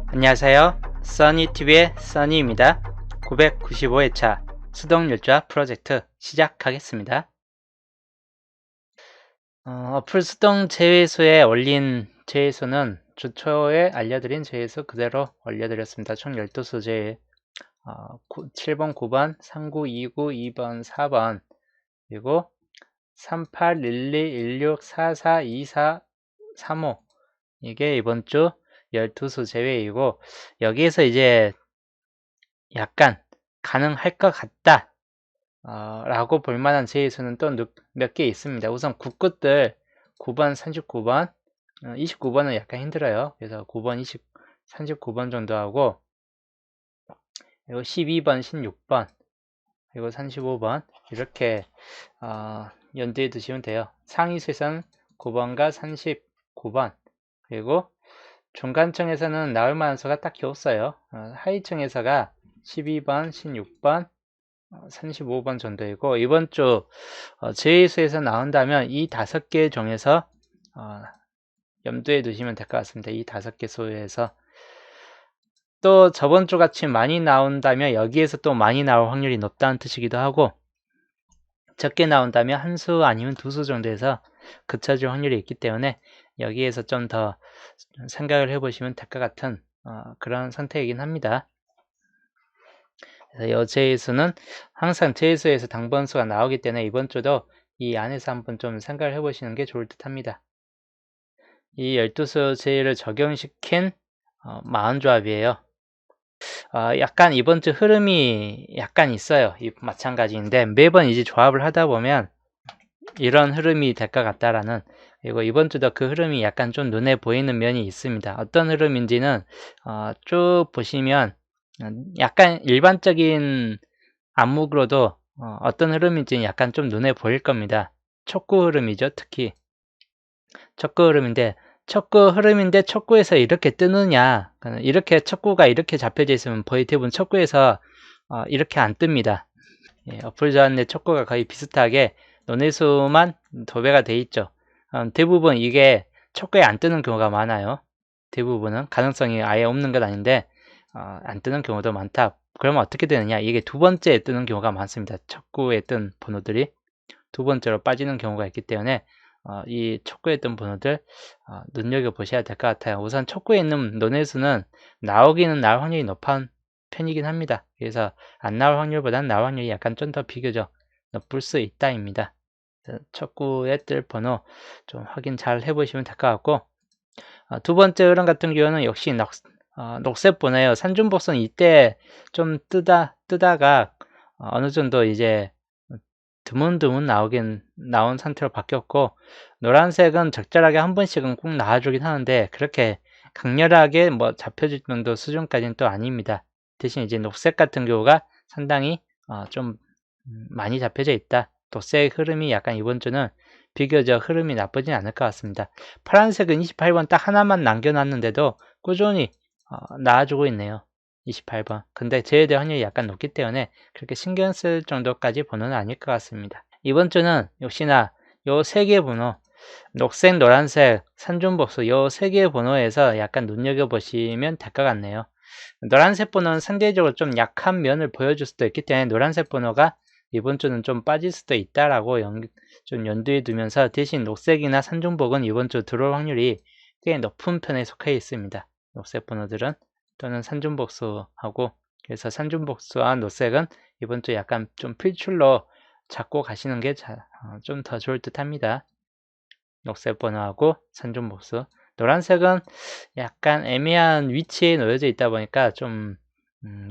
안녕하세요. 써니TV의 써니입니다. 995회차 수동율좌 프로젝트 시작하겠습니다. 어플 수동 제외수에 올린 제외수는 주 초에 알려드린 제외수 그대로 올려드렸습니다. 총 12수 제외 7번, 9번, 39, 29, 2번, 4번 그리고 38, 12, 16, 44, 24, 35 이게 이번 주 12수 제외이고 여기에서 이제 약간 가능할 것 같다 라고 볼만한 제의수는 또 몇 개 있습니다. 우선 국것들 9번, 39번 29번은 약간 힘들어요. 그래서 9번, 39번 정도 하고 그리고 12번, 16번 그리고 35번 이렇게 연두에 두시면 돼요. 상위수에서는 9번과 39번 그리고 중간층에서는 나올 만한 수가 딱히 없어요. 하위층에서가 12번, 16번 35번 정도이고 이번 주 제의수에서 나온다면 이 5개 중에서 염두에 두시면 될 것 같습니다. 이 5개 수에서 또 저번 주 같이 많이 나온다면 여기에서 또 많이 나올 확률이 높다는 뜻이기도 하고 적게 나온다면 한 수 아니면 2수 정도에서 그쳐질 확률이 있기 때문에 여기에서 좀 더 생각을 해보시면 될 것 같은 그런 선택이긴 합니다. 그래서 이 제의수는 항상 제의수에서 당번수가 나오기 때문에 이번 주도 이 안에서 한번 좀 생각을 해보시는 게 좋을 듯 합니다. 이 12수 제의를 적용시킨 마흔조합이에요. 약간 이번 주 흐름이 약간 있어요. 마찬가지인데 매번 이제 조합을 하다 보면 이런 흐름이 될 것 같다라는 그리고 이번 주도 그 흐름이 약간 좀 눈에 보이는 면이 있습니다. 어떤 흐름인지는 쭉 보시면 약간 일반적인 안목으로도 어떤 흐름인지는 약간 좀 눈에 보일 겁니다. 촉구 흐름이죠. 특히 촉구 흐름인데 촉구에서 이렇게 뜨느냐 이렇게 촉구가 이렇게 잡혀져 있으면 거의 대부분 촉구에서 이렇게 안 뜹니다. 어플 저한의 촉구가 거의 비슷하게 논의수만 도배가 돼 있죠. 대부분 이게 촉구에 안 뜨는 경우가 많아요. 대부분은 가능성이 아예 없는 건 아닌데 안 뜨는 경우도 많다. 그러면 어떻게 되느냐? 이게 두 번째에 뜨는 경우가 많습니다. 촉구에 뜬 번호들이 두 번째로 빠지는 경우가 있기 때문에 이 촉구에 뜬 번호들 눈여겨보셔야 될 것 같아요. 우선 촉구에 있는 논의수는 나오기는 나올 확률이 높은 편이긴 합니다. 그래서 안 나올 확률보다는 나올 확률이 약간 좀 더 비교적 높을 수 있다입니다. 촉구에 뜰 번호 좀 확인 잘 해보시면 될 것 같고 두 번째 흐름 같은 경우는 역시 녹색 번호예요. 산중복선 이때 좀 뜨다가 어느 정도 이제 드문드문 나온 상태로 바뀌었고 노란색은 적절하게 한 번씩은 꼭 나와주긴 하는데 그렇게 강렬하게 뭐 잡혀질 정도 수준까지는 또 아닙니다. 대신 이제 녹색 같은 경우가 상당히 좀 많이 잡혀져 있다. 녹색 흐름이 약간 이번 주는 비교적 흐름이 나쁘진 않을 것 같습니다. 파란색은 28번 딱 하나만 남겨놨는데도 꾸준히 나와주고 있네요. 28번. 근데 제외될 확률이 약간 높기 때문에 그렇게 신경 쓸 정도까지 번호는 아닐 것 같습니다. 이번 주는 역시나 요 세 개 번호, 녹색, 노란색, 산중복수 요 세 개 번호에서 약간 눈여겨보시면 될 것 같네요. 노란색 번호는 상대적으로 좀 약한 면을 보여줄 수도 있기 때문에 노란색 번호가 이번 주는 좀 빠질 수도 있다라고 좀 연두에 두면서 대신 녹색이나 산중복은 이번 주 들어올 확률이 꽤 높은 편에 속해 있습니다. 녹색 번호들은 또는 산중복수하고 그래서 산중복수와 녹색은 이번 주 약간 좀 필출로 잡고 가시는 게 좀 더 좋을 듯 합니다. 녹색 번호하고 산중복수 노란색은 약간 애매한 위치에 놓여져 있다 보니까 좀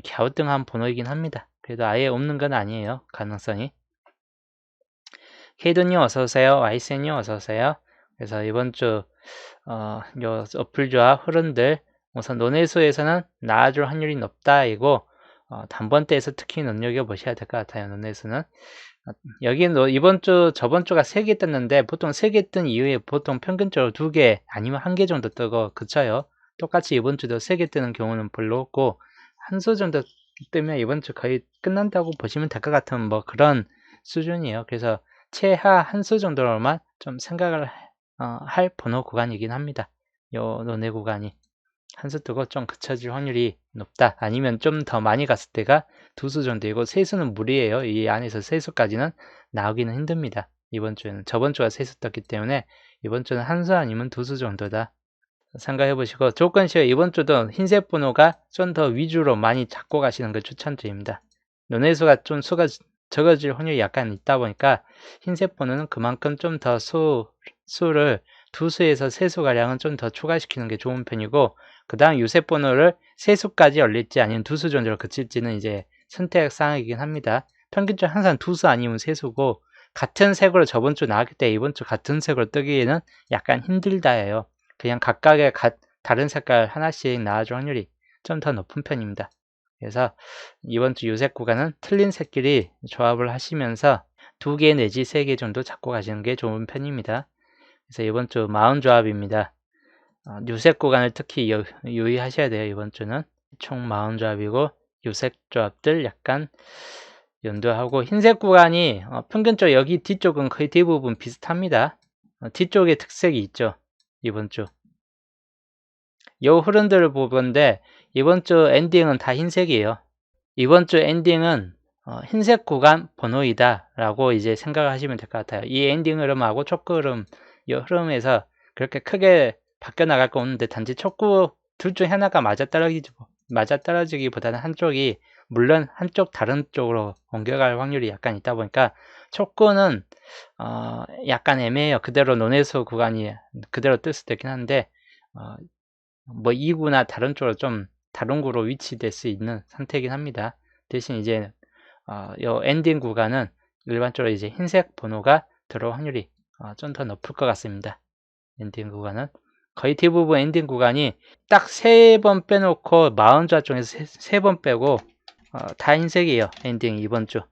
갸우뚱한 번호이긴 합니다. 그래도 아예 없는 건 아니에요. 가능성이. 케이도님 어서오세요. 와이센님 어서오세요. 그래서 이번 주 요 어플조합 흐름들 우선 논외수에서는 나아줄 확률이 높다 이고 단번대에서 특히 눈여겨보셔야 될 것 같아요. 논외수는 여기는 이번 주 저번 주가 3개 떴는데 보통 3개 뜬 이후에 보통 평균적으로 2개 아니면 1개 정도 뜨고 그쳐요. 똑같이 이번 주도 3개 뜨는 경우는 별로 없고 한 수 정도 뜨면 이번 주 거의 끝난다고 보시면 될 것 같은 뭐 그런 수준이에요. 그래서 최하 한 수 정도로만 좀 생각을 할 번호 구간이긴 합니다. 요 논의 구간이. 한 수 뜨고 좀 그쳐질 확률이 높다. 아니면 좀 더 많이 갔을 때가 두 수 정도이고, 세 수는 무리예요. 이 안에서 세 수까지는 나오기는 힘듭니다. 이번 주에는. 저번 주가 세 수 떴기 때문에 이번 주는 한 수 아니면 두 수 정도다 생각해 보시고, 조건시에 이번 주도 흰색 번호가 좀 더 위주로 많이 잡고 가시는 걸 추천드립니다. 논의수가 좀 수가 적어질 확률이 약간 있다 보니까 흰색 번호는 그만큼 좀 더 수를 두 수에서 세 수가량은 좀 더 추가시키는 게 좋은 편이고, 그 다음 유색 번호를 세 수까지 열릴지 아니면 두 수 정도로 그칠지는 이제 선택 사항이긴 합니다. 평균적으로 항상 두 수 아니면 세 수고, 같은 색으로 저번 주 나왔기 때문에 이번 주 같은 색으로 뜨기에는 약간 힘들다예요. 그냥 각각의 다른 색깔 하나씩 나와줄 확률이 좀 더 높은 편입니다. 그래서 이번 주 요색 구간은 틀린 색끼리 조합을 하시면서 2개 내지 3개 정도 잡고 가시는 게 좋은 편입니다. 그래서 이번 주 마운 조합입니다. 요색 구간을 특히 유의하셔야 돼요. 이번 주는 총 마운 조합이고, 요색 조합들 약간 연도하고, 흰색 구간이 평균적으로 여기 뒤쪽은 거의 대부분 비슷합니다. 뒤쪽에 특색이 있죠. 이번 주 요 흐름들을 보건데, 이번 주 엔딩은 다 흰색이에요. 이번 주 엔딩은 흰색 구간 번호이다 라고 이제 생각을 하시면 될 것 같아요. 이 엔딩 흐름하고 촉구 흐름, 이 흐름에서 그렇게 크게 바뀌어 나갈 거 없는데, 단지 촉구 둘 중 하나가 맞아떨어지기보다는 한쪽이, 물론 한쪽 다른 쪽으로 옮겨갈 확률이 약간 있다 보니까 촉구는 약간 애매해요. 그대로 논의수 구간이 그대로 뜰 수도 있긴 한데, 뭐 2구나 다른 쪽으로 좀 다른 구로 위치될 수 있는 상태이긴 합니다. 대신 이제 요 엔딩 구간은 일반적으로 이제 흰색 번호가 들어올 확률이 좀 더 높을 것 같습니다. 엔딩 구간은 거의 대부분 엔딩 구간이 딱 3번 빼놓고 40조합 중에서 3번 빼고 다 흰색이에요. 엔딩 이번 주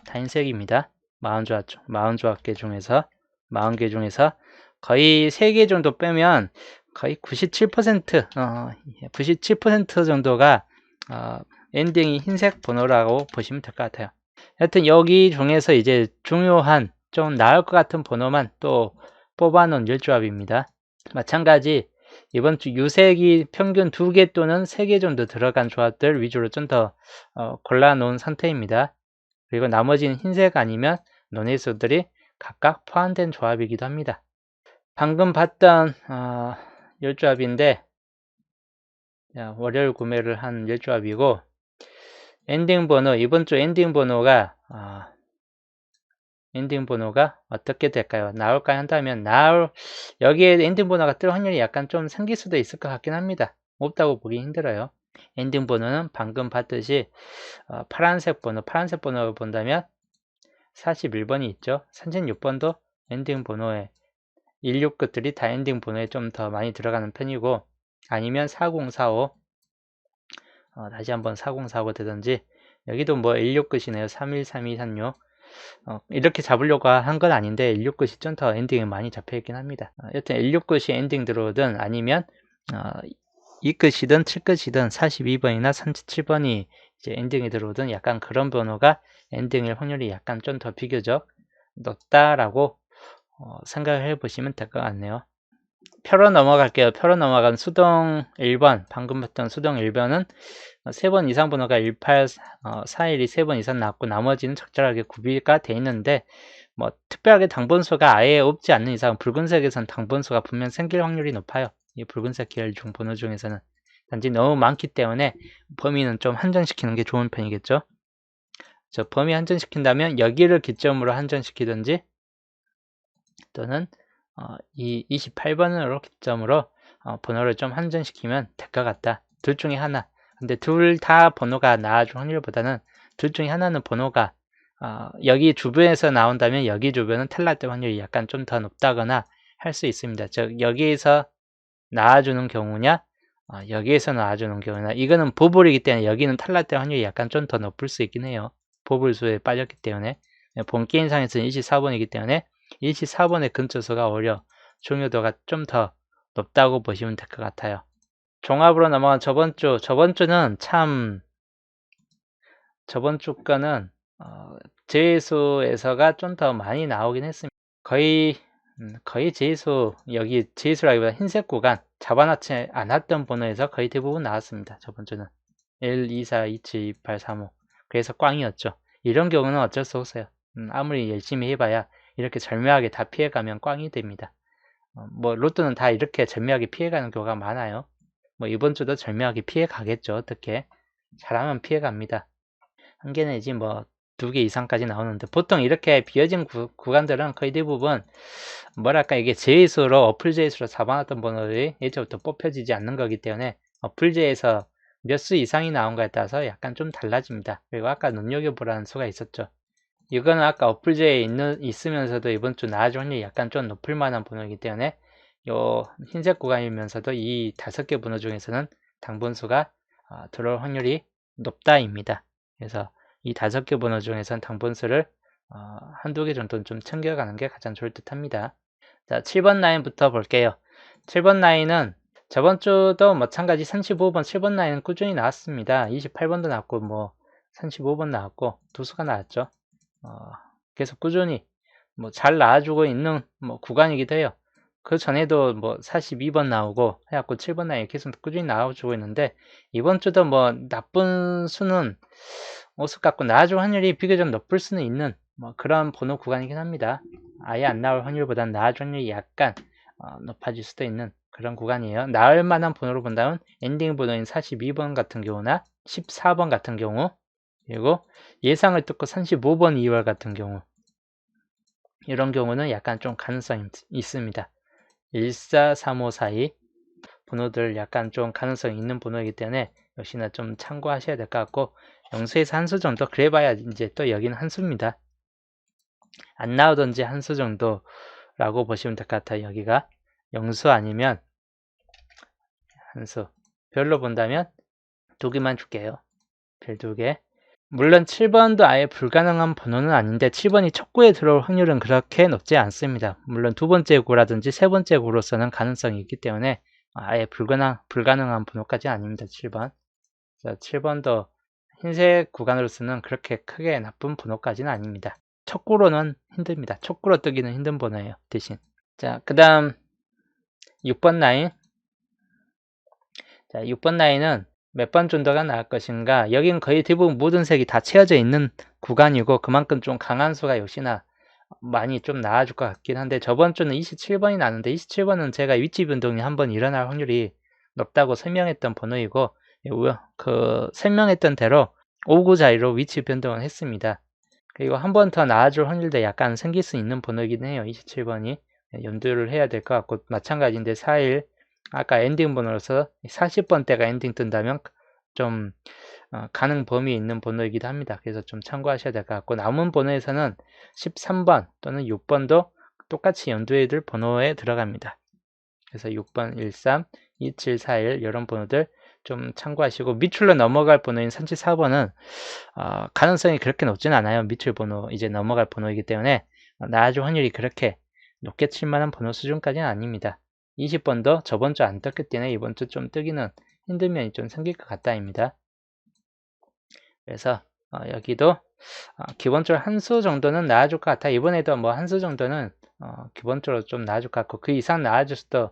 다 흰색입니다. 40조합 중에서 40개 중에서 거의 3개 정도 빼면 거의 97% 97% 정도가 엔딩이 흰색 번호라고 보시면 될 것 같아요. 하여튼 여기 중에서 이제 중요한 좀 나을 것 같은 번호만 또 뽑아 놓은 10조합입니다. 마찬가지 이번 주 유색이 평균 2개 또는 3개 정도 들어간 조합들 위주로 좀 더 골라 놓은 상태입니다. 그리고 나머지는 흰색 아니면 논의수들이 각각 포함된 조합이기도 합니다. 방금 봤던 10조합인데, 월요일 구매를 한 10조합이고, 엔딩 번호, 이번 주 엔딩 번호가 어떻게 될까요? 나올까 한다면 여기에 엔딩 번호가 뜰 확률이 약간 좀 생길 수도 있을 것 같긴 합니다. 없다고 보기 힘들어요. 엔딩 번호는 방금 봤듯이 파란색 번호를 본다면 41번이 있죠. 36번도 엔딩 번호에 16끝들이 다 엔딩 번호에 좀 더 많이 들어가는 편이고, 아니면 4045 다시 한번 4045 되든지, 여기도 뭐 16끝이네요. 313236 이렇게 잡으려고 한 건 아닌데 16끝이 좀 더 엔딩이 많이 잡혀 있긴 합니다. 여튼 16끝이 엔딩 들어오든 아니면 2끝이든 7끝이든 42번이나 37번이 이제 엔딩이 들어오든 약간 그런 번호가 엔딩일 확률이 약간 좀 더 비교적 높다라고 생각을 해 보시면 될 것 같네요. 표로 넘어갈게요. 표로 넘어간 수동 1번, 방금 봤던 수동 1번은 3번 이상 번호가 18, 41이 3번 이상 나왔고, 나머지는 적절하게 구비가 돼 있는데, 뭐 특별하게 당번수가 아예 없지 않는 이상 붉은색에선 당번수가 분명 생길 확률이 높아요. 이 붉은색 계열 중 번호 중에서는. 단지 너무 많기 때문에 범위는 좀 한정시키는 게 좋은 편이겠죠. 범위 한정시킨다면 여기를 기점으로 한정시키든지, 또는 이 28번으로 기점으로 번호를 좀 한정시키면 될 것 같다. 둘 중에 하나. 근데 둘 다 번호가 나아질 확률보다는 둘 중에 하나는 번호가 여기 주변에서 나온다면 여기 주변은 탈락될 확률이 약간 좀 더 높다거나 할 수 있습니다. 즉 여기에서 나와주는 경우냐, 여기에서 나와주는 경우냐. 이거는 보불이기 때문에 여기는 탈락될 확률이 약간 좀 더 높을 수 있긴 해요. 보불수에 빠졌기 때문에. 본 게임상에서는 24번이기 때문에 24번의 근처수가 오히려 중요도가 좀 더 높다고 보시면 될 것 같아요. 종합으로 넘어간 저번 주는 참, 저번 주 거는 제수에서가 좀 더 많이 나오긴 했습니다. 거의 거의 제의수, 여기 제의수라기보다 흰색 구간 잡아놓지 않았던 번호에서 거의 대부분 나왔습니다. 저번 주는 1, 2, 4, 2, 7, 2, 8, 3, 5 그래서 꽝이었죠. 이런 경우는 어쩔 수 없어요. 아무리 열심히 해봐야 이렇게 절묘하게 다 피해가면 꽝이 됩니다. 뭐 로또는 다 이렇게 절묘하게 피해가는 경우가 많아요. 뭐 이번 주도 절묘하게 피해가겠죠. 어떻게 잘하면 피해갑니다. 한 개 내지 뭐 2개 이상까지 나오는데 보통 이렇게 비어진 구간들은 거의 대부분 뭐랄까 이게 제의수로 어플 제의수로 잡아놨던 번호들이 예전부터 뽑혀지지 않는 거기 때문에 어플 제에서 몇 수 이상이 나온 거에 따라서 약간 좀 달라집니다. 그리고 아까 눈여겨보라는 수가 있었죠. 이거는 아까 어플 제에 있으면서도 이번 주 나아질 확률이 약간 좀 높을 만한 번호이기 때문에 요 흰색 구간이면서도 이 5개 번호 중에서는 당번수가 들어올 확률이 높다입니다. 그래서 이 5개 번호 중에선 당번수를 한두 개 정도는 좀 챙겨가는 게 가장 좋을 듯 합니다. 자, 7번 라인부터 볼게요. 7번 라인은 저번 주도 마찬가지 35번 7번 라인은 꾸준히 나왔습니다. 28번도 나왔고 뭐 35번 나왔고 두 수가 나왔죠. 계속 꾸준히 뭐 잘 나와주고 있는 뭐 구간이기도 해요. 그 전에도 뭐 42번 나오고 해갖고 7번 라인 계속 꾸준히 나와주고 있는데 이번 주도 뭐 나쁜 수는 오수 같고 나아줄 확률이 비교적 높을 수는 있는 뭐 그런 번호 구간이긴 합니다. 아예 안 나올 확률보다는 나아줄 확률이 약간 높아질 수도 있는 그런 구간이에요. 나을 만한 번호로 본다면 엔딩 번호인 42번 같은 경우나 14번 같은 경우 그리고 예상을 뚫고 35번 2월 같은 경우 이런 경우는 약간 좀 가능성이 있습니다. 14, 35 사이 번호들 약간 좀 가능성이 있는 번호이기 때문에 역시나 좀 참고하셔야 될 것 같고 영수에서 한 수 정도 그래봐야 이제 또 여기는 한 수입니다. 안 나오던지 한 수 정도라고 보시면 될 것 같아요. 여기가 영수 아니면 한 수. 별로 본다면 2개만 줄게요. 별 2개. 물론 7번도 아예 불가능한 번호는 아닌데 7번이 첫 구에 들어올 확률은 그렇게 높지 않습니다. 물론 두 번째 구라든지 세 번째 구로서는 가능성이 있기 때문에 아예 불가능한 번호까지는 아닙니다. 7번. 7번도 흰색 구간으로서는 그렇게 크게 나쁜 번호까지는 아닙니다. 첫 구로는 힘듭니다. 첫 구로 뜨기는 힘든 번호예요. 대신. 자, 그 다음 6번 라인. 자, 6번 라인은 몇 번 정도가 나올 것인가. 여긴 거의 대부분 모든 색이 다 채워져 있는 구간이고 그만큼 좀 강한 수가 역시나 많이 좀 나와줄 것 같긴 한데 저번 주는 27번이 나왔는데 27번은 제가 위치 변동이 한번 일어날 확률이 높다고 설명했던 번호이고 그 설명했던 대로 5구 자리로 위치 변동을 했습니다. 그리고 한 번 더 나와줄 확률도 약간 생길 수 있는 번호이긴 해요. 27번이 염두를 해야 될 것 같고 마찬가지인데 4일 아까 엔딩 번호로서 40번대가 엔딩 뜬다면 좀 가능 범위에 있는 번호이기도 합니다. 그래서 좀 참고하셔야 될 것 같고 남은 번호에서는 13번 또는 6번도 똑같이 염두에 둘 번호에 들어갑니다. 그래서 6번 13, 27, 41 이런 번호들 좀 참고하시고 밑줄로 넘어갈 번호인 34번은 가능성이 그렇게 높지는 않아요. 밑줄 번호 이제 넘어갈 번호이기 때문에 나아질 확률이 그렇게 높게 칠 만한 번호 수준까지는 아닙니다. 20번도 저번 주 안 떴기 때문에 이번 주 좀 뜨기는 힘든 면이 좀 생길 것 같다입니다. 그래서 여기도 기본적으로 한 수 정도는 나와줄 것 같아. 이번에도 뭐 한 수 정도는 기본적으로 좀 나와줄 것 같고 그 이상 나와줄 수도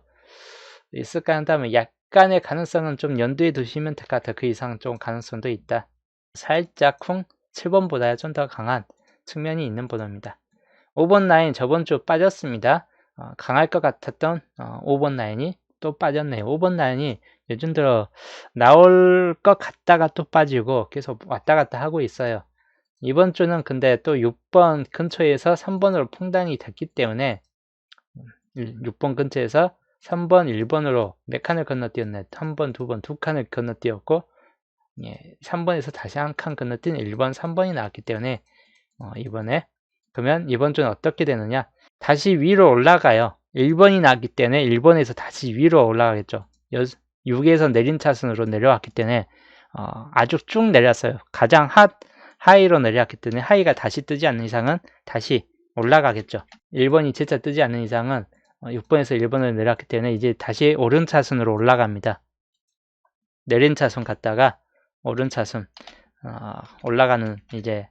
있을까 한다면 약간의 가능성은 좀 염두에 두시면 될 것 같아. 그 이상 좀 가능성도 있다. 살짝 쿵 7번보다 좀 더 강한 측면이 있는 번호입니다. 5번 라인 저번 주 빠졌습니다. 강할 것 같았던 5번 라인이 또 빠졌네요. 5번 라인이 요즘 들어 나올 것 같다가 또 빠지고 계속 왔다 갔다 하고 있어요. 이번 주는 근데 또 6번 근처에서 3번으로 풍당이 됐기 때문에 6번 근처에서 3번, 1번으로 몇 칸을 건너뛰었네. 3번, 2번, 2칸을 건너뛰었고 3번에서 다시 한 칸 건너뛴 1번, 3번이 나왔기 때문에 이번에 그러면 이번 주는 어떻게 되느냐? 다시 위로 올라가요. 1번이 나왔기 때문에 1번에서 다시 위로 올라가겠죠. 6에서 내린 차순으로 내려왔기 때문에 아주 쭉 내렸어요. 가장 하이로 내려왔기 때문에 하이가 다시 뜨지 않는 이상은 다시 올라가겠죠. 1번이 진짜 뜨지 않는 이상은 6번에서 1번으로 내려왔기 때문에 이제 다시 오른 차순으로 올라갑니다. 내린 차순 갔다가 오른 차순 올라가는 이제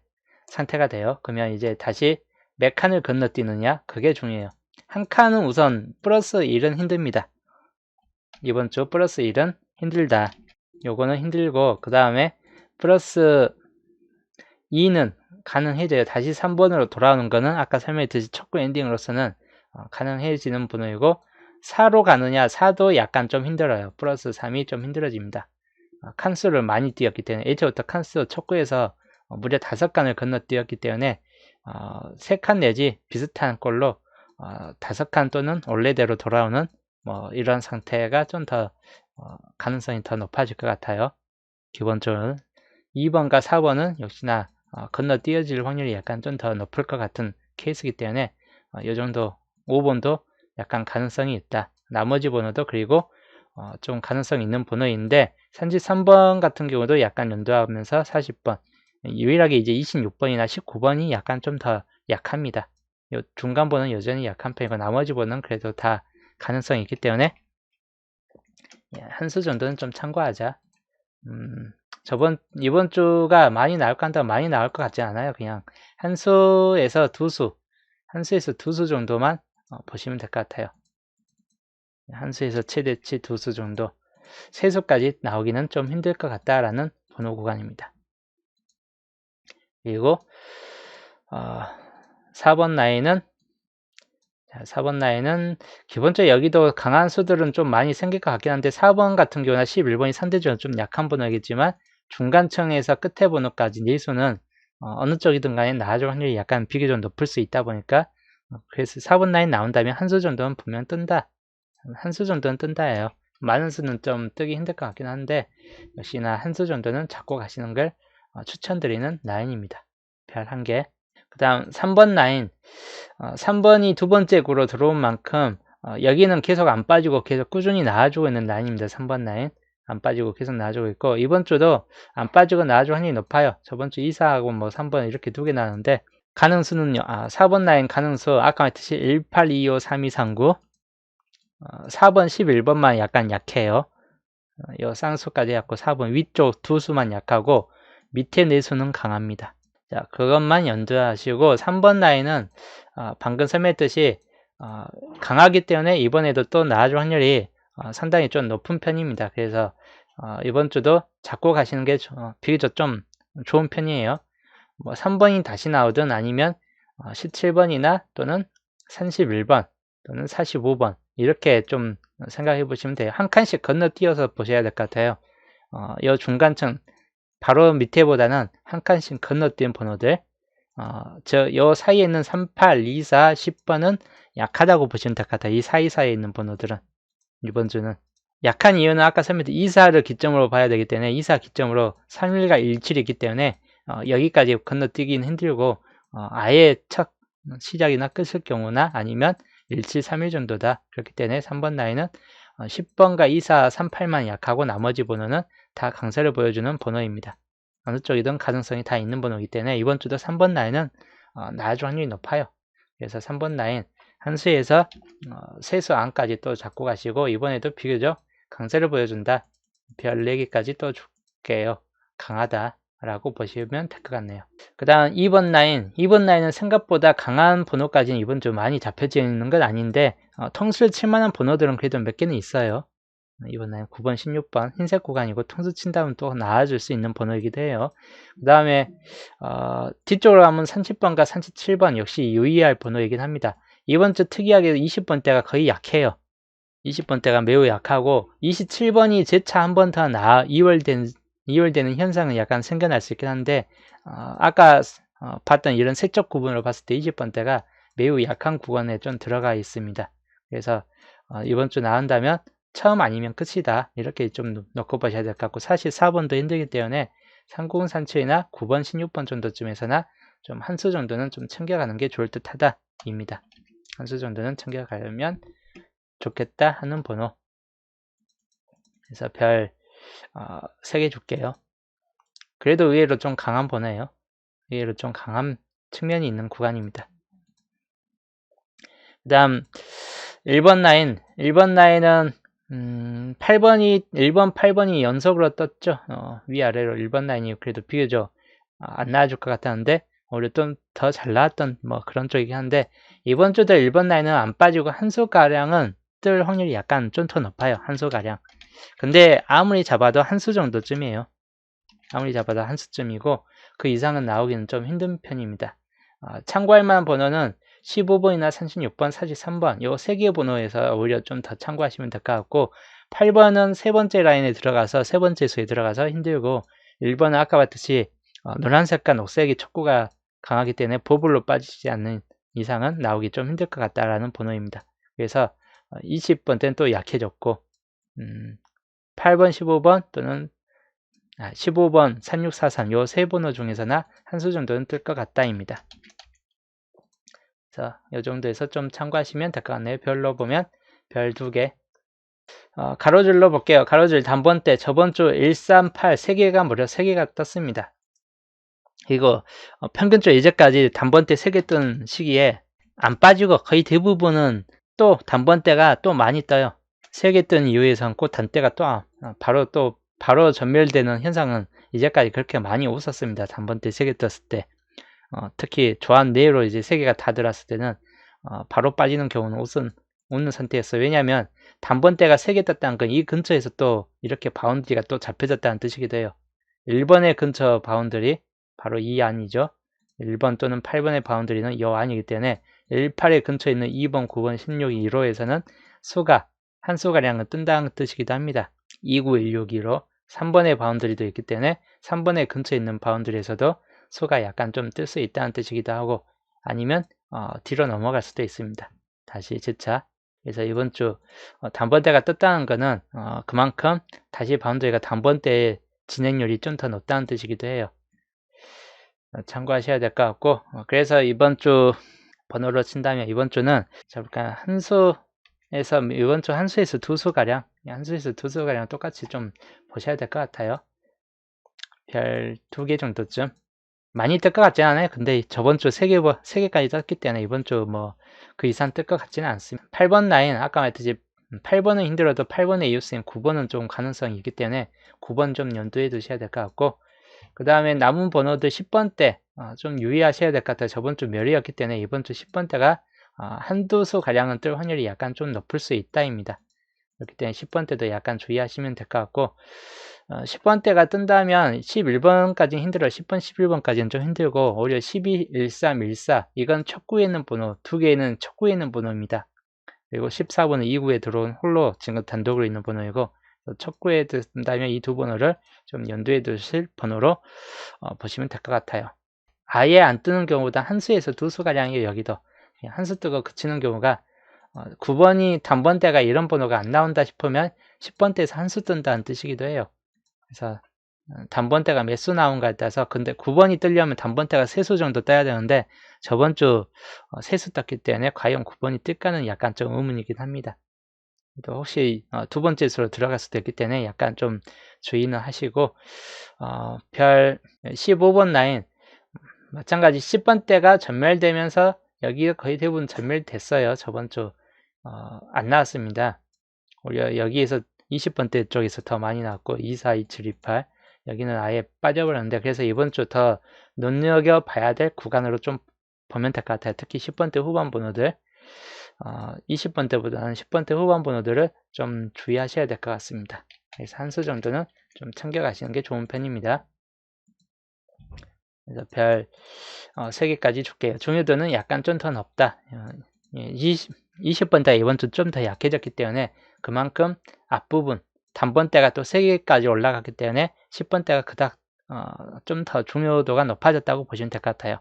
상태가 돼요. 그러면 이제 다시 몇 칸을 건너뛰느냐 그게 중요해요. 한 칸은 우선 플러스 1은 힘듭니다. 이번 주 플러스 1은 힘들다. 요거는 힘들고, 그 다음에 플러스 2는 가능해져요. 다시 3번으로 돌아오는 거는 아까 설명했듯이 첫 구 엔딩으로서는 가능해지는 번호이고, 4로 가느냐, 4도 약간 좀 힘들어요. 플러스 3이 좀 힘들어집니다. 칸수를 많이 띄었기 때문에, 애초부터 칸수 첫 구에서 무려 5칸을 건너뛰었기 때문에 3칸 내지 비슷한 꼴로 5칸 또는 원래대로 돌아오는 이런 상태가 좀 더 가능성이 더 높아질 것 같아요. 기본적으로 2번과 4번은 역시나 건너뛰어질 확률이 약간 좀 더 높을 것 같은 케이스이기 때문에 이 정도 5번도 약간 가능성이 있다. 나머지 번호도 그리고 좀 가능성 있는 번호인데 33번 같은 경우도 약간 연도하면서 40번 유일하게 이제 26번이나 19번이 약간 좀 더 약합니다. 요 중간 번호는 여전히 약한 편이고 나머지 번호는 그래도 다 가능성이 있기 때문에 한 수 정도는 좀 참고하자. 이번 주가 많이 나올 것 같다 많이 나올 것 같지 않아요. 그냥 한 수에서 두 수 정도만 보시면 될 것 같아요. 한 수에서 최대치 두 수 정도. 세 수까지 나오기는 좀 힘들 것 같다라는 번호 구간입니다. 그리고 4번 라인은 4번 라인은 기본적으로 여기도 강한 수들은 좀 많이 생길 것 같긴 한데 4번 같은 경우나 11번이 상대적으로 좀 약한 번호이겠지만 중간층에서 끝에 번호까지 내수는 어느 쪽이든 간에 나아질 확률이 약간 비교적 높을 수 있다 보니까 그래서 4번 라인 나온다면 한 수 정도는 분명 뜬다. 한 수 정도는 뜬다예요. 많은 수는 좀 뜨기 힘들 것 같긴 한데 역시나 한 수 정도는 잡고 가시는 걸 추천드리는 라인입니다. 별 1개. 그 다음 3번 라인 3번이 두 번째 구로 들어온 만큼 여기는 계속 안 빠지고 계속 꾸준히 나와주고 있는 라인입니다. 3번 라인 안 빠지고 계속 나와주고 있고 이번 주도 안 빠지고 나와줄 확률이 높아요. 저번 주 2사하고 뭐 3번 이렇게 두 개 나왔는데 가능수는요. 4번 라인 가능수 아까 말했듯이 1825 3239 4번 11번만 약간 약해요. 요 쌍수까지 해갖고 4번 위쪽 두 수만 약하고 밑에 네 수는 강합니다. 자, 그것만 염두하시고 3번 라인은 방금 설명했듯이 강하기 때문에 이번에도 또 나아질 확률이 상당히 좀 높은 편입니다. 그래서 이번 주도 잡고 가시는 게 비교적 좀 좋은 편이에요. 뭐 3번이 다시 나오든 아니면 17번이나 또는 31번 또는 45번 이렇게 좀 생각해 보시면 돼요. 한 칸씩 건너뛰어서 보셔야 될 것 같아요. 이 중간층 바로 밑에보다는 한 칸씩 건너뛴 번호들 요 사이에 있는 38, 24, 10번은 약하다고 보시면 될 것 같아요. 이 사이사이에 있는 번호들은 이번 주는 약한 이유는 아까 설명드린 24를 기점으로 봐야 되기 때문에 24 기점으로 31과 17이 있기 때문에 여기까지 건너뛰기는 힘들고 아예 첫 시작이나 끝일 경우나 아니면 17, 31 정도다. 그렇기 때문에 3번 라인은 10번과 24, 38만 약하고 나머지 번호는 다 강세를 보여주는 번호입니다. 어느 쪽이든 가능성이 다 있는 번호이기 때문에 이번 주도 3번 라인은 나아질 확률이 높아요. 그래서 3번 라인 한 수에서 세수 안까지 또 잡고 가시고 이번에도 비교적 강세를 보여준다. 별 4개까지 또 줄게요. 강하다 라고 보시면 될 것 같네요. 그 다음 2번 라인은 생각보다 강한 번호까지는 이번 주 많이 잡혀지는 건 아닌데 통수를 칠만한 번호들은 그래도 몇 개는 있어요. 이번 라인 9번, 16번 흰색 구간이고 통수 친다면 또 나아질 수 있는 번호이기도 해요. 그 다음에 뒤쪽으로 가면 30번과 37번 역시 유의할 번호이긴 합니다. 이번 주 특이하게 20번대가 거의 약해요. 20번대가 매우 약하고 27번이 재차 한 번 더 이월되는 현상은 약간 생겨날 수 있긴 한데 아까 봤던 이런 세적 구분으로 봤을 때 20번대가 매우 약한 구간에 좀 들어가 있습니다. 그래서 이번 주 나온다면 처음 아니면 끝이다 이렇게 좀 놓고 보셔야 될 것 같고 사실 4번도 힘들기 때문에 390, 37이나 9번, 16번 정도쯤에서나 좀 한 수 정도는 좀 챙겨가는 게 좋을 듯 하다 입니다. 한 수 정도는 챙겨가려면 좋겠다 하는 번호. 그래서 별 3개 줄게요. 그래도 의외로 좀 강한 번호예요. 의외로 좀 강한 측면이 있는 구간입니다. 그 다음 1번 라인은 1번, 8번이 연속으로 떴죠. 위아래로 1번 라인이 그래도 비교적 안 나와줄 것 같았는데 오히려 좀 더 잘 나왔던 뭐 그런 쪽이긴 한데 이번 주도 1번 라인은 안 빠지고 한 수가량은 뜰 확률이 약간 좀 더 높아요. 한 수가량. 근데 아무리 잡아도 한 수 정도쯤이에요. 아무리 잡아도 한 수쯤이고 그 이상은 나오기는 좀 힘든 편입니다. 참고할 만한 번호는 15번이나 36번, 43번 요 세 개 번호에서 오히려 좀 더 참고하시면 될 것 같고 8번은 세 번째 라인에 들어가서 세 번째 수에 들어가서 힘들고 1번은 아까 봤듯이 노란색과 녹색이 촉구가 강하기 때문에 보불로 빠지지 않는 이상은 나오기 좀 힘들 것 같다라는 번호입니다. 그래서 20번 때는 또 약해졌고 8번, 15번 또는 15번, 3643 요 세 번호 중에서나 한 수 정도는 뜰 것 같다입니다. 그래서 이 정도에서 좀 참고하시면 될 것 같네요. 별로 보면 별 2개. 가로줄로 볼게요. 가로줄 단번대 저번 주 138 3개가 무려 3개가 떴습니다. 이거 평균적으로 이제까지 단번대 3개 뜬 시기에 안 빠지고 거의 대부분은 또 단번대가 또 많이 떠요. 3개 뜬 이후에선 꼭 단대가 또 바로 전멸되는 현상은 이제까지 그렇게 많이 없었습니다. 단번대 3개 떴을 때. 특히 조합 내로 이제 3개가 다 들어왔을 때는 바로 빠지는 경우는 없는 상태였어요. 왜냐하면 단번대가 3개 떴다는 건 이 근처에서 또 이렇게 바운드리가 또 잡혀졌다는 뜻이기도 해요. 1번의 근처 바운드리 바로 이 안이죠. 1번 또는 8번의 바운드리는 이 안이기 때문에 18의 근처에 있는 2번, 9번, 16, 1호에서는 한 수가량은 뜬다는 뜻이기도 합니다. 29, 16, 1호 3번의 바운드리도 있기 때문에 3번의 근처에 있는 바운드리에서도 수가 약간 좀 뜰 수 있다는 뜻이기도 하고 아니면 뒤로 넘어갈 수도 있습니다. 다시 재차. 그래서 이번 주 단번대가 떴다는 거는 그만큼 다시 바운드리가 단번대의 진행률이 좀 더 높다는 뜻이기도 해요. 참고하셔야 될 것 같고 그래서 이번 주 번호로 친다면 이번 주는 잠깐 이번 주 한 수에서 두 수가량 똑같이 좀 보셔야 될 것 같아요. 별 2개 정도쯤 많이 뜰 것 같지는 않아요. 근데 저번 주 3개까지 떴기 때문에 이번 주 뭐 그 이상 뜰 것 같지는 않습니다. 8번 라인 아까 말했듯이 8번은 힘들어도 8번의 이웃쌤 9번은 좀 가능성이 있기 때문에 9번 좀 염두에 두셔야 될 것 같고 그 다음에 남은 번호들 10번 때 좀 유의하셔야 될 것 같아요. 저번 주 멸이었기 때문에 이번 주 10번 때가 한두 수 가량은 뜰 확률이 약간 좀 높을 수 있다입니다. 그렇기 때문에 10번 때도 약간 주의하시면 될 것 같고 10번 때가 뜬다면 11번까지는 힘들어요. 10번, 11번까지는 좀 힘들고 오히려 12, 13, 14 이건 첫 구에 있는 번호 2개는 첫 구에 있는 번호입니다. 그리고 14번은 2구에 들어온 홀로 지금 단독으로 있는 번호이고 첫 구에 뜬다면 이 두 번호를 좀 염두에 두실 번호로 보시면 될 것 같아요. 아예 안 뜨는 경우보다 한 수에서 두 수가량이에요. 여기도 한 수 뜨고 그치는 경우가 9번이 단번대가 이런 번호가 안 나온다 싶으면 10번대에서 한 수 뜬다는 뜻이기도 해요. 그래서 단번대가 몇 수 나온가에 따라서 근데 9번이 뜨려면 단번대가 3수 정도 떠야 되는데 저번 주 3수 떴기 때문에 과연 9번이 뜰까는 약간 좀 의문이긴 합니다. 또 혹시 두 번째 수로 들어갈 수도 있기 때문에 약간 좀 주의는 하시고 별 15번 라인 마찬가지 10번 대가 전멸되면서 여기가 거의 대부분 전멸됐어요. 저번 주 안 나왔습니다. 오히려 여기에서 20번대 쪽에서 더 많이 나왔고 24, 27, 28 여기는 아예 빠져버렸는데 그래서 이번 주 더 눈여겨봐야 될 구간으로 좀 보면 될 것 같아요. 특히 10번대 후반 번호들 20번대보다는 10번대 후반 번호들을 좀 주의하셔야 될 것 같습니다. 그래서 한 수 정도는 좀 챙겨가시는 게 좋은 편입니다. 그래서 별 3개까지 줄게요. 중요도는 약간 좀 더 높다. 20번대가 이번 주 좀 더 약해졌기 때문에 그만큼 앞부분 단번대가 또 3개까지 올라갔기 때문에 10번대가 그닥 좀 더 중요도가 높아졌다고 보시면 될 것 같아요.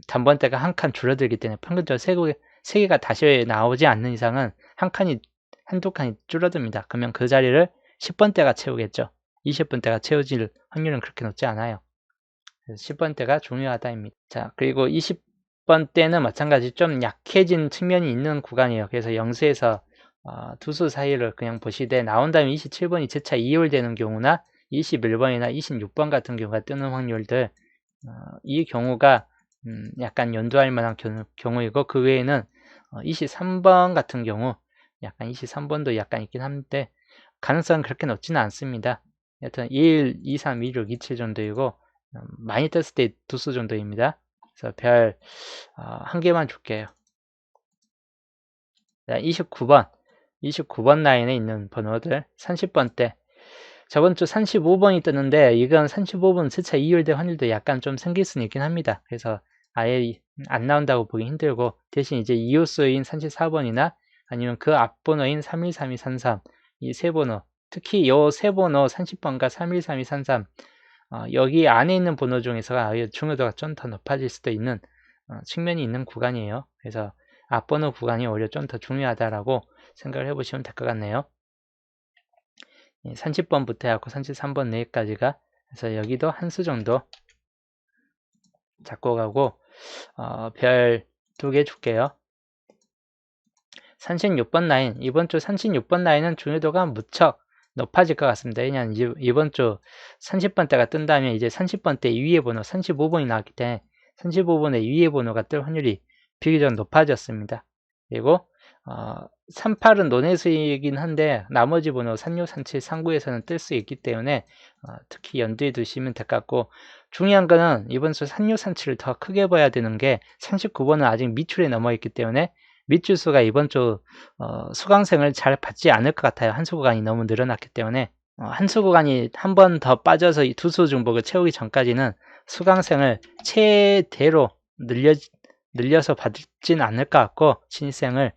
단번대가 한 칸 줄어들기 때문에 평균적으로 3개가 다시 나오지 않는 이상은 한두 칸이 줄어듭니다. 그러면 그 자리를 10번대가 채우겠죠. 20번대가 채워질 확률은 그렇게 높지 않아요. 그래서 10번대가 중요하다입니다. 자, 그리고 20번대는 마찬가지 좀 약해진 측면이 있는 구간이에요. 그래서 영수에서 두 수 사이를 그냥 보시되 나온다면 27번이 재차 2월 되는 경우나 21번이나 26번 같은 경우가 뜨는 확률들 이 경우가 약간 연두할 만한 경우이고 그 외에는 23번 같은 경우 약간 23번도 약간 있긴 한데 가능성은 그렇게 높지는 않습니다. 여튼 1, 2, 3, 2, 6, 2, 7 정도이고 많이 떴을 때 두 수 정도입니다. 그래서 별 1개만 줄게요. 자, 29번 라인에 있는 번호들 30번대. 저번 주 35번이 뜨는데 이건 35번 세차 이율될 확률도 약간 좀 생길 수는 있긴 합니다. 그래서 아예 안 나온다고 보기 힘들고, 대신 이제 이호수인 34번이나 아니면 그 앞번호인 313233, 이 세 번호, 특히 요 세 번호 30번과 313233, 여기 안에 있는 번호 중에서 아예 중요도가 좀 더 높아질 수도 있는 측면이 있는 구간이에요. 그래서 앞번호 구간이 오히려 좀 더 중요하다라고 생각을 해보시면 될 것 같네요. 30번부터 해갖고 33번 내까지가, 그래서 여기도 한 수 정도 잡고 가고, 별 2개 줄게요. 36번 라인, 이번 주 36번 라인은 중요도가 무척 높아질 것 같습니다. 왜냐하면 이번 주 30번대가 뜬다면 이제 30번대 위에 번호 35번이 나왔기 때문에 35번의 위에 번호가 뜰 확률이 비교적 높아졌습니다. 그리고 38은 논해수이긴 한데 나머지 번호 36, 37, 39에서는 뜰 수 있기 때문에 특히 연두에 두시면 될 것 같고, 중요한 거는 이번 주 36, 37을 더 크게 봐야 되는 게 39번은 아직 미출에 넘어 있기 때문에 미출수가 이번 주 수강생을 잘 받지 않을 것 같아요. 한 수 구간이 너무 늘어났기 때문에 한 수 구간이 한 번 더 빠져서 이 두 수 중복을 채우기 전까지는 수강생을 최대로 늘려서 받진 않을 것 같고, 신입생을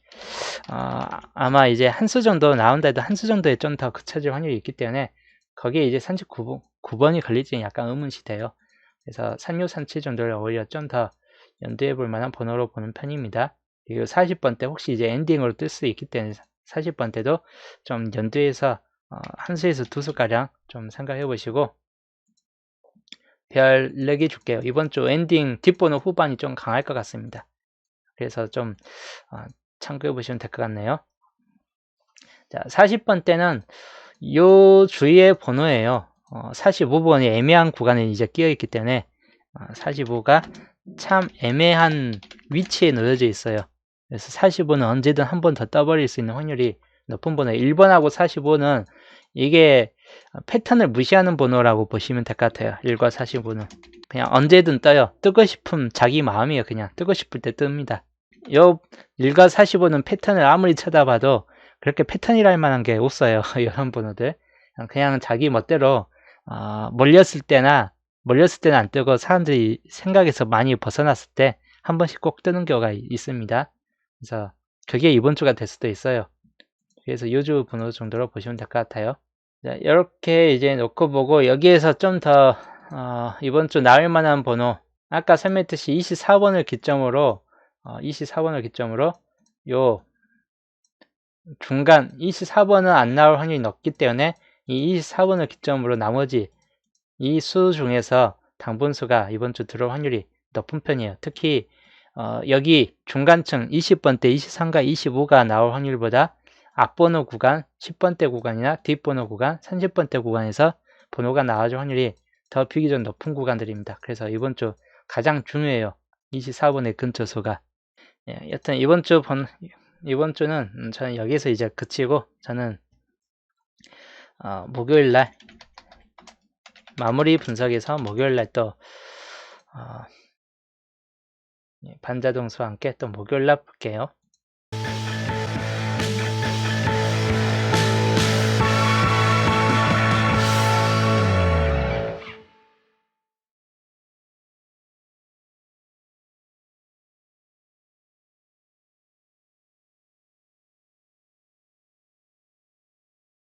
아마 이제 한 수 정도 나온다 해도 한 수 정도에 좀 더 그쳐질 확률이 있기 때문에 거기에 이제 39번이 걸릴지는 약간 의문시돼요. 그래서 36, 37 정도를 오히려 좀 더 연두해 볼 만한 번호로 보는 편입니다. 그리고 40번대 혹시 이제 엔딩으로 뜰 수 있기 때문에 40번대도 좀 연두해서 한 수에서 두 수가량 좀 생각해 보시고, 별 4개 줄게요. 이번 주 엔딩 뒷번호 후반이 좀 강할 것 같습니다. 그래서 좀 참고해 보시면 될 것 같네요. 자, 40번대는 요 주위의 번호예요. 45번이 애매한 구간에 이제 끼어 있기 때문에 45가 참 애매한 위치에 놓여져 있어요. 그래서 45는 언제든 한 번 더 떠버릴 수 있는 확률이 높은 번호. 1번하고 45는 이게 패턴을 무시하는 번호라고 보시면 될 것 같아요. 1과 45는 그냥 언제든 떠요. 뜨고 싶으면 자기 마음이에요. 그냥 뜨고 싶을 때 뜹니다. 요 1과 45는 패턴을 아무리 쳐다봐도 그렇게 패턴이랄 만한 게 없어요. 이런 번호들 그냥 자기 멋대로 몰렸을 때는 안 뜨고 사람들이 생각에서 많이 벗어났을 때 한 번씩 꼭 뜨는 경우가 있습니다. 그래서 그게 이번 주가 될 수도 있어요. 그래서 요주 번호 정도로 보시면 될 것 같아요. 자, 이렇게 이제 놓고 보고, 여기에서 좀 더 이번 주 나올 만한 번호, 아까 설명했듯이 24번을 기점으로 요 중간 24번은 안 나올 확률이 높기 때문에 이 24번을 기점으로 나머지 이 수 중에서 당분수가 이번 주 들어올 확률이 높은 편이에요. 특히 여기 중간층 20번대 23과 25가 나올 확률보다 앞번호 구간 10번대 구간이나 뒷번호 구간 30번대 구간에서 번호가 나와줄 확률이 더 비교적 높은 구간들입니다. 그래서 이번 주 가장 중요해요. 24번의 근처수가. 예, 여튼 이번 주는 저는 여기서 이제 그치고, 저는 목요일날 마무리 분석에서 목요일날 또 반자동수와 함께 또 목요일날 볼게요.